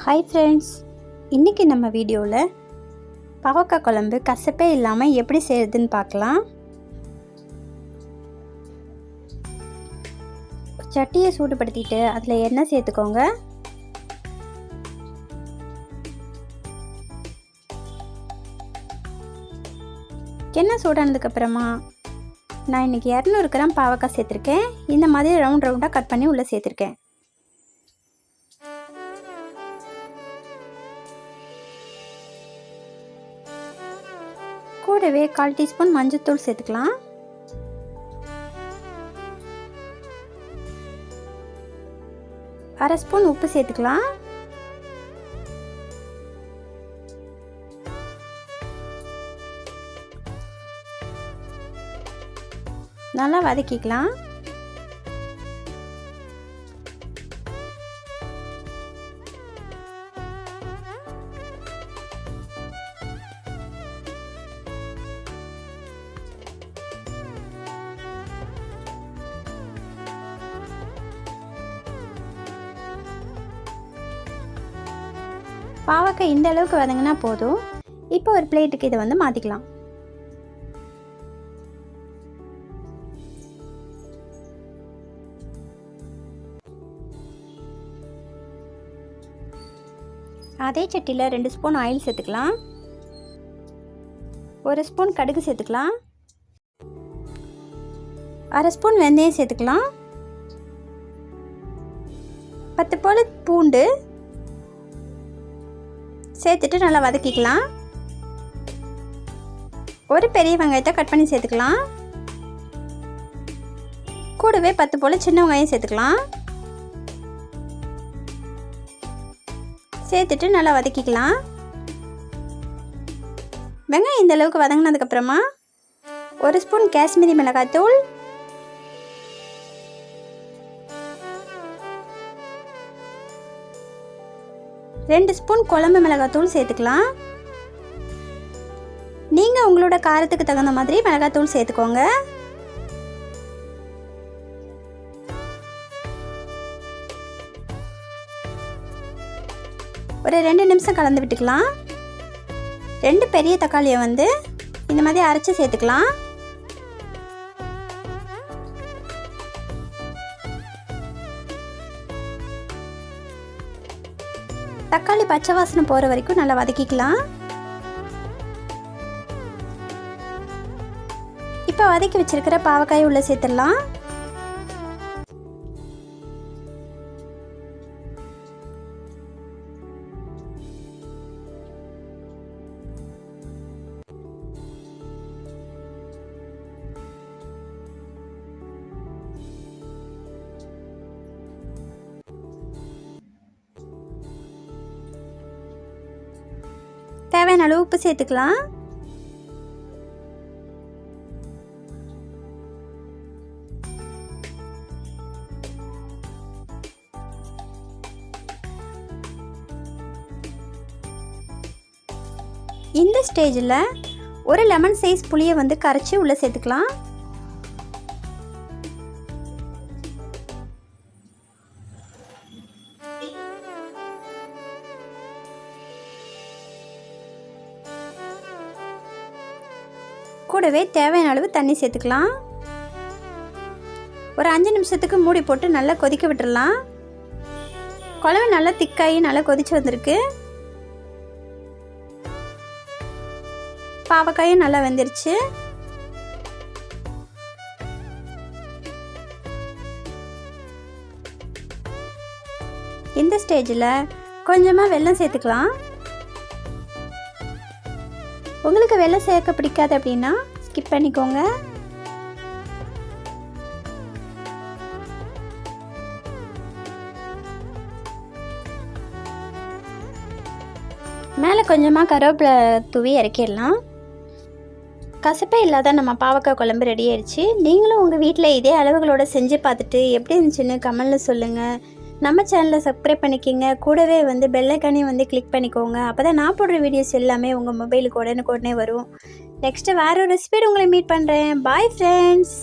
Hi friends, இன்றைக்கி நம்ம வீடியோவில் பாவக்காய் குழம்பு கசப்பே இல்லாமல் எப்படி செய்கிறதுன்னு பார்க்கலாம். சட்டியை சூடுபடுத்திட்டு அதில் எண்ணெய் சேர்த்துக்கோங்க. எண்ணெய் சூடானதுக்கப்புறமா நான் இன்றைக்கி 200 கிராம் பாவக்காய் சேர்த்துருக்கேன். இந்த மாதிரி ரவுண்டாக கட் பண்ணி உள்ளே சேர்த்துருக்கேன். கூடவே 1/4 டீஸ்பூன் மஞ்சள்தூள் சேர்த்துக்கலாம். அரை ஸ்பூன் உப்பு சேர்த்துக்கலாம். நல்லா வதக்கிக்கலாம். பாவக்காய் இந்த அளவுக்கு வதங்கினா போதும். இப்போ ஒரு பிளேட்டுக்கு இதை மாற்றிக்கலாம். அதே சட்டியில் 2 ஸ்பூன் ஆயில் சேர்த்துக்கலாம். 1 ஸ்பூன் கடுகு சேர்த்துக்கலாம். அரை ஸ்பூன் வெந்தயம் சேர்த்துக்கலாம். 10 போல் பூண்டு சேர்த்துட்டு நல்லா வதக்கிக்கலாம். ஒரு பெரிய வெங்காயத்தை கட் பண்ணி சேர்த்துக்கலாம். கூடவே 10 போல் சின்ன வெங்காயம் சேர்த்துக்கலாம். சேர்த்துட்டு நல்லா வதக்கிக்கலாம். வெங்காயம் இந்த அளவுக்கு வதங்கினதுக்கப்புறமா 1 ஸ்பூன் காஷ்மீரி மிளகாய்த்தூள், 2 ஸ்பூன் குழம்பு மிளகாய்த்தூள் சேர்த்துக்கலாம். நீங்கள் உங்களோட காரத்துக்கு தகுந்த மாதிரி மிளகாய்த்தூள் சேர்த்துக்கோங்க. ஒரு 2 நிமிஷம் கலந்து விட்டுக்கலாம். 2 பெரிய தக்காளியை இந்த மாதிரி அரைச்சி சேர்த்துக்கலாம். தக்காளி பச்சை வாசனை போகிற வரைக்கும் நல்லா வதக்கிக்கலாம். இப்போ வதக்கி வச்சிருக்கிற பாவக்காய் உள்ள சேர்த்துடலாம். தேவையான அளவு உப்பு சேர்த்துக்கலாம். இந்த ஸ்டேஜில் ஒரு லெமன் சைஸ் புளியை கரைச்சி உள்ளே சேர்த்துக்கலாம். கூடவே தேவையான அளவு தண்ணி சேர்த்துக்கலாம். ஒரு 5 நிமிஷத்துக்கு மூடி போட்டு நல்லா கொதிக்க விட்டுடலாம். குழம்பு நல்லா திக்காகி நல்லா கொதிச்சு வந்திருக்கு. பாவக்காயும் நல்லா வெந்துருச்சு. இந்த ஸ்டேஜில் கொஞ்சமாக வெல்லம் சேர்த்துக்கலாம். உங்களுக்கு வெல்லம் சேர்க்க பிடிக்காது அப்படின்னா ஸ்கிப் பண்ணிக்கோங்க. மேலே கொஞ்சமாக கருவேப்பிலை தூவி இறக்கிடலாம். கசப்பே இல்லாத நம்ம பாவக்காய் குழம்பு ரெடி ஆயிடுச்சு. நீங்களும் உங்கள் வீட்டில் இதே அளவுகளோடு செஞ்சு பார்த்துட்டு எப்படி இருந்துச்சுன்னு கமெண்டில் சொல்லுங்கள். நம்ம சேனலை சப்ஸ்கிரைப் பண்ணிக்கோங்க. கூடவே பெல் ஐக்கானையும் கிளிக் பண்ணிக்கோங்க. அப்போ தான் நான் போடுற வீடியோஸ் எல்லாமே உங்கள் மொபைலுக்கு உடனே வரும். நெக்ஸ்ட்டு வேறு ஒரு ரெசிபியோட உங்களை மீட் பண்ணுறேன். Bye friends.